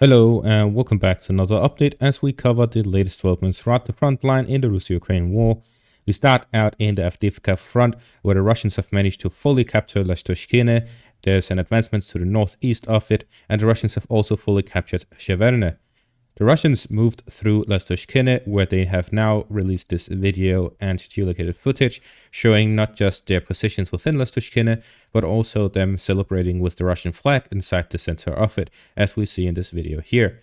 Hello and welcome back to another update as we cover the latest developments throughout the front line in the Russia-Ukraine war. We start out in the Avdiivka front, where the Russians have managed to fully capture Sjeverne. There's an advancement to the northeast of it, and the Russians have also fully captured Sjeverne. The Russians moved through Sjeverne, where they have now released this video and geolocated footage showing not just their positions within Sjeverne, but also them celebrating with the Russian flag inside the center of it, as we see in this video here.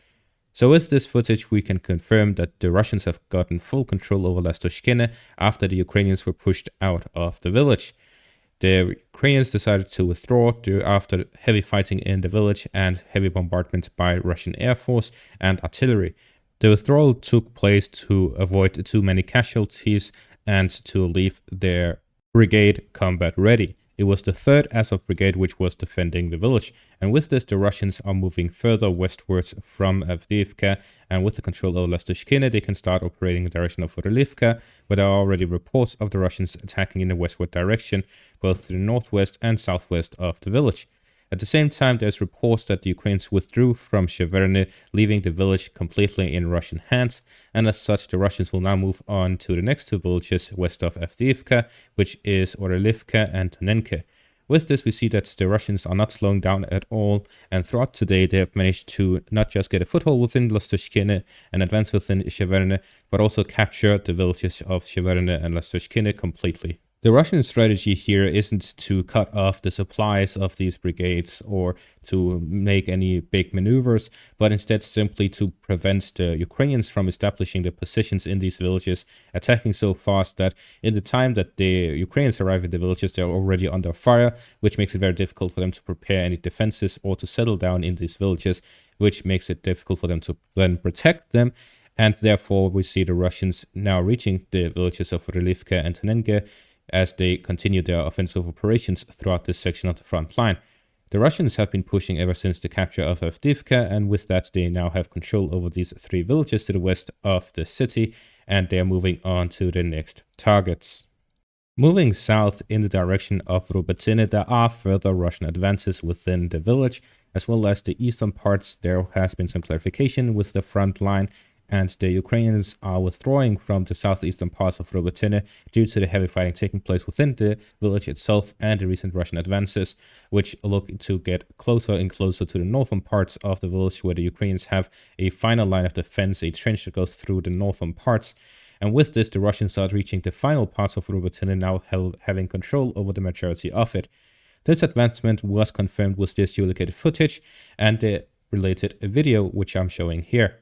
So with this footage, we can confirm that the Russians have gotten full control over Sjeverne after the Ukrainians were pushed out of the village. The Ukrainians decided to withdraw after heavy fighting in the village and heavy bombardment by Russian Air Force and artillery. The withdrawal took place to avoid too many casualties and to leave their brigade combat ready. It was the 3rd Azov Brigade which was defending the village, and with this the Russians are moving further westwards from Avdiivka, and with the control of Sjeverne they can start operating in the direction of Robotyne, where there are already reports of the Russians attacking in the westward direction, both to the northwest and southwest of the village. At the same time, there's reports that the Ukrainians withdrew from Sjeverne, leaving the village completely in Russian hands, and as such, the Russians will now move on to the next 2 villages west of Avdiivka, which is Orelivka and Tonenke. With this, we see that the Russians are not slowing down at all, and throughout today, they have managed to not just get a foothold within Sjeverne and advance within Sjeverne, but also capture the villages of Sjeverne and Sjeverne completely. The Russian strategy here isn't to cut off the supplies of these brigades or to make any big maneuvers, but instead simply to prevent the Ukrainians from establishing their positions in these villages, attacking so fast that in the time that the Ukrainians arrive in the villages, they're already under fire, which makes it very difficult for them to prepare any defenses or to settle down in these villages, which makes it difficult for them to then protect them. And therefore, we see the Russians now reaching the villages of Relivka and Tonenke, as they continue their offensive operations throughout this section of the front line. The Russians have been pushing ever since the capture of Avdiivka, and with that they now have control over these 3 villages to the west of the city, and they are moving on to the next targets. Moving south in the direction of Robotyne, there are further Russian advances within the village, as well as the eastern parts. There has been some clarification with the front line, and the Ukrainians are withdrawing from the southeastern parts of Robotyne due to the heavy fighting taking place within the village itself and the recent Russian advances, which look to get closer and closer to the northern parts of the village, where the Ukrainians have a final line of defense, a trench that goes through the northern parts. And with this, the Russians are reaching the final parts of Robotyne, now having control over the majority of it. This advancement was confirmed with this geolocated footage and the related video, which I'm showing here.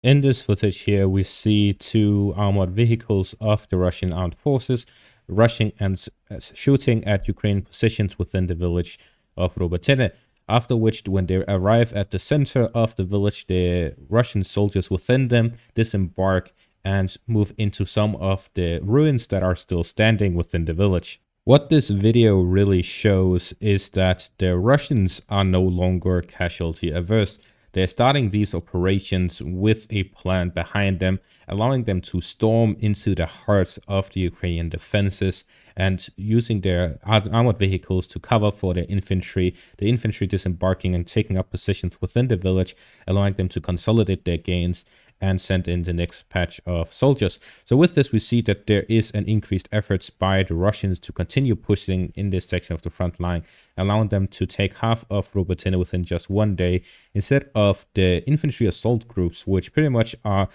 In this footage here, we see 2 armored vehicles of the Russian armed forces rushing and shooting at Ukrainian positions within the village of Robotyne. After which, when they arrive at the center of the village, the Russian soldiers within them disembark and move into some of the ruins that are still standing within the village. What this video really shows is that the Russians are no longer casualty averse. They're starting these operations with a plan behind them, allowing them to storm into the hearts of the Ukrainian defenses and using their armored vehicles to cover for their infantry, the infantry disembarking and taking up positions within the village, allowing them to consolidate their gains and send in the next batch of soldiers. So with this, we see that there is an increased efforts by the Russians to continue pushing in this section of the front line, allowing them to take half of Robotyne within just 1 day, instead of the infantry assault groups, which pretty much are,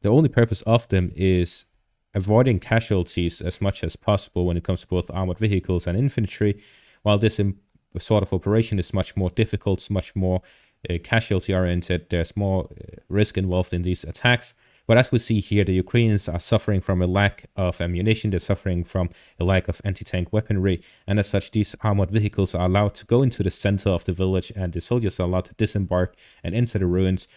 the only purpose of them is avoiding casualties as much as possible when it comes to both armored vehicles and infantry, while this sort of operation is much more difficult, much more casualty oriented. There's more risk involved in these attacks. But as we see here, the Ukrainians are suffering from a lack of ammunition. They're suffering from a lack of anti-tank weaponry. And as such, these armored vehicles are allowed to go into the center of the village, and the soldiers are allowed to disembark and enter the ruins.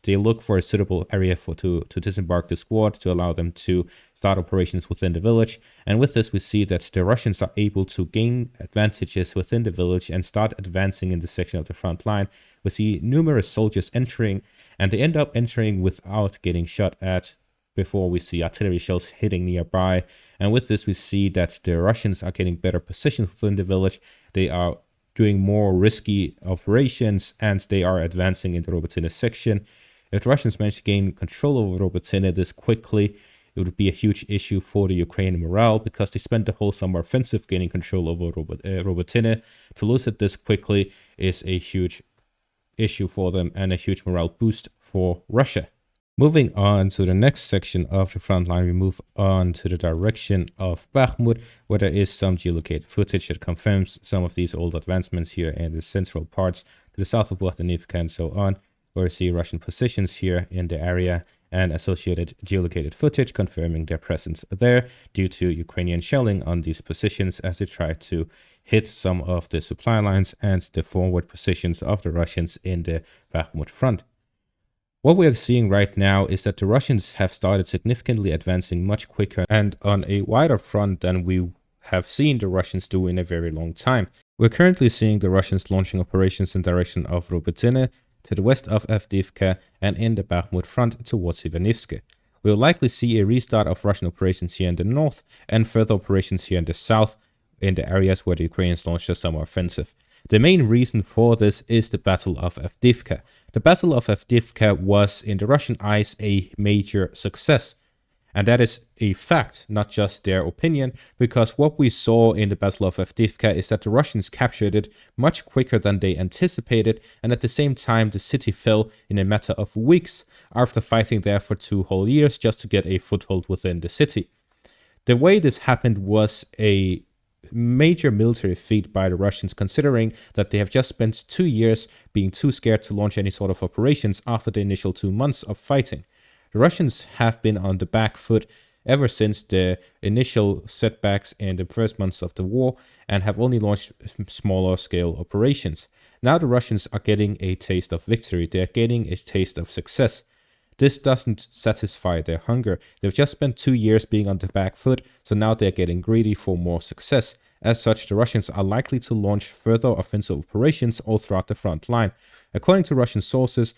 They look for a suitable area to disembark the squad to allow them to start operations within the village. And with this, we see that the Russians are able to gain advantages within the village and start advancing in the section of the front line. We see numerous soldiers entering, and they end up entering without getting shot at before we see artillery shells hitting nearby. And with this, we see that the Russians are getting better positions within the village. They are doing more risky operations, and they are advancing in the Robotyne section. If the Russians manage to gain control over Robotyne this quickly, it would be a huge issue for the Ukrainian morale, because they spent the whole summer offensive gaining control over Robotyne. To lose it this quickly is a huge issue for them and a huge morale boost for Russia. Moving on to the next section of the front line, we move on to the direction of Bakhmut, where there is some geolocated footage that confirms some of these old advancements here in the central parts to the south of Avdiivka and so on, where we see Russian positions here in the area and associated geolocated footage confirming their presence there due to Ukrainian shelling on these positions as they try to hit some of the supply lines and the forward positions of the Russians in the Bakhmut front. What we are seeing right now is that the Russians have started significantly advancing much quicker and on a wider front than we have seen the Russians do in a very long time. We're currently seeing the Russians launching operations in direction of Robotyne, to the west of Avdiivka, and in the Bakhmut front towards Sjeverne. We will likely see a restart of Russian operations here in the north and further operations here in the south in the areas where the Ukrainians launched a summer offensive. The main reason for this is the Battle of Avdiivka. The Battle of Avdiivka was, in the Russian eyes, a major success. And that is a fact, not just their opinion, because what we saw in the Battle of Avdiivka is that the Russians captured it much quicker than they anticipated, and at the same time the city fell in a matter of weeks after fighting there for 2 whole years just to get a foothold within the city. The way this happened was a major military feat by the Russians, considering that they have just spent 2 years being too scared to launch any sort of operations after the initial 2 months of fighting. The Russians have been on the back foot ever since the initial setbacks in the first months of the war and have only launched smaller scale operations. Now the Russians are getting a taste of victory. They are getting a taste of success. This doesn't satisfy their hunger. They've just spent 2 years being on the back foot, so now they're getting greedy for more success. As such, the Russians are likely to launch further offensive operations all throughout the front line. According to Russian sources,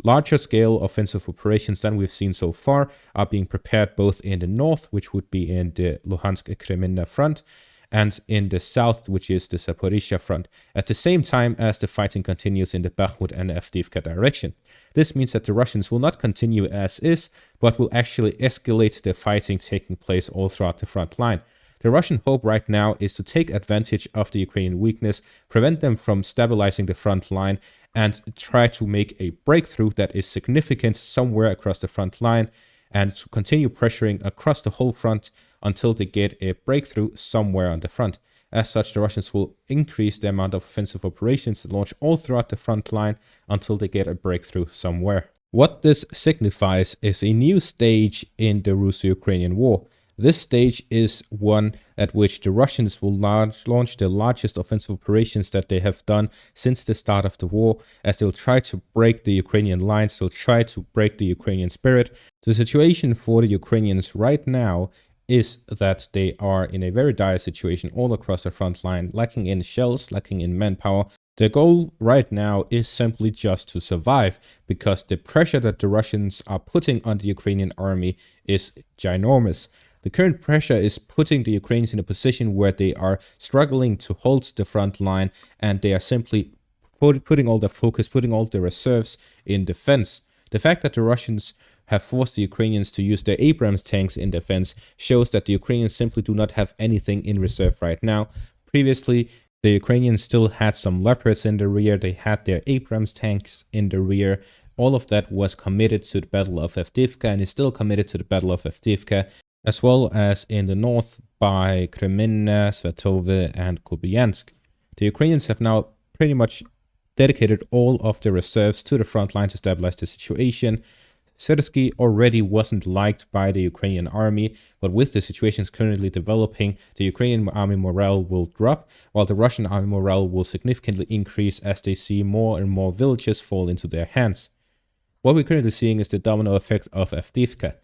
larger scale offensive operations than we've seen so far are being prepared both in the north, which would be in the Luhansk-Kreminna front, and in the south, which is the Zaporizhzhia front, at the same time as the fighting continues in the Bakhmut and Avdiivka direction. This means that the Russians will not continue as is, but will actually escalate the fighting taking place all throughout the front line. The Russian hope right now is to take advantage of the Ukrainian weakness, prevent them from stabilizing the front line, and try to make a breakthrough that is significant somewhere across the front line, and to continue pressuring across the whole front until they get a breakthrough somewhere on the front. As such, the Russians will increase the amount of offensive operations to launch all throughout the front line until they get a breakthrough somewhere. What this signifies is a new stage in the Russo-Ukrainian war. This stage is one at which the Russians will launch the largest offensive operations that they have done since the start of the war, as they'll try to break the Ukrainian lines, they'll try to break the Ukrainian spirit. The situation for the Ukrainians right now is that they are in a very dire situation all across the front line, lacking in shells, lacking in manpower. Their goal right now is simply just to survive, because the pressure that the Russians are putting on the Ukrainian army is ginormous. The current pressure is putting the Ukrainians in a position where they are struggling to hold the front line, and they are simply putting all their focus, putting all their reserves in defense. The fact that the Russians have forced the Ukrainians to use their Abrams tanks in defense shows that the Ukrainians simply do not have anything in reserve right now. Previously, the Ukrainians still had some Leopards in the rear, they had their Abrams tanks in the rear. All of that was committed to the Battle of Avdiivka and is still committed to the Battle of Avdiivka, as well as in the north by Kreminna, Svatove, and Kupiansk. The Ukrainians have now pretty much dedicated all of their reserves to the front line to stabilize the situation. Sersky already wasn't liked by the Ukrainian army, but with the situations currently developing, the Ukrainian army morale will drop, while the Russian army morale will significantly increase as they see more and more villages fall into their hands. What we're currently seeing is the domino effect of Avdiivka.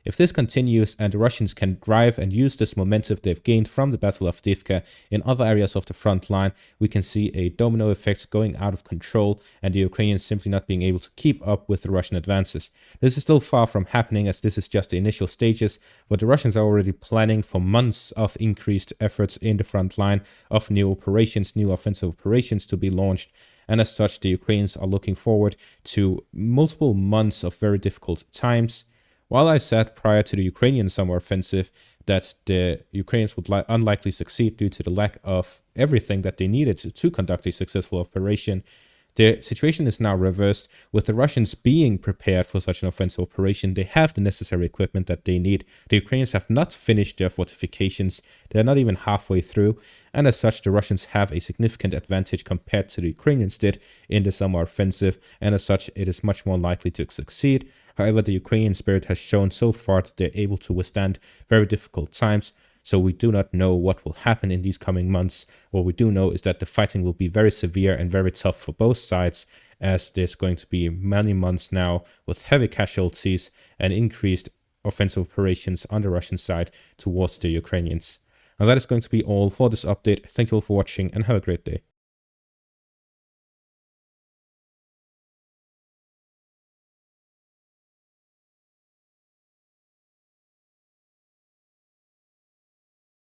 If this continues and the Russians can drive and use this momentum they've gained from the Battle of Avdiivka in other areas of the front line, we can see a domino effect going out of control and the Ukrainians simply not being able to keep up with the Russian advances. This is still far from happening, as this is just the initial stages, but the Russians are already planning for months of increased efforts in the front line, of new operations, new offensive operations to be launched. And as such, the Ukrainians are looking forward to multiple months of very difficult times. While I said prior to the Ukrainian summer offensive that the Ukrainians would unlikely succeed due to the lack of everything that they needed to conduct a successful operation, the situation is now reversed. With the Russians being prepared for such an offensive operation, they have the necessary equipment that they need. The Ukrainians have not finished their fortifications. They're not even halfway through. And as such, the Russians have a significant advantage compared to the Ukrainians did in the summer offensive. And as such, it is much more likely to succeed. However, the Ukrainian spirit has shown so far that they're able to withstand very difficult times. So we do not know what will happen in these coming months. What we do know is that the fighting will be very severe and very tough for both sides, as there's going to be many months now with heavy casualties and increased offensive operations on the Russian side towards the Ukrainians. Now that is going to be all for this update. Thank you all for watching and have a great day.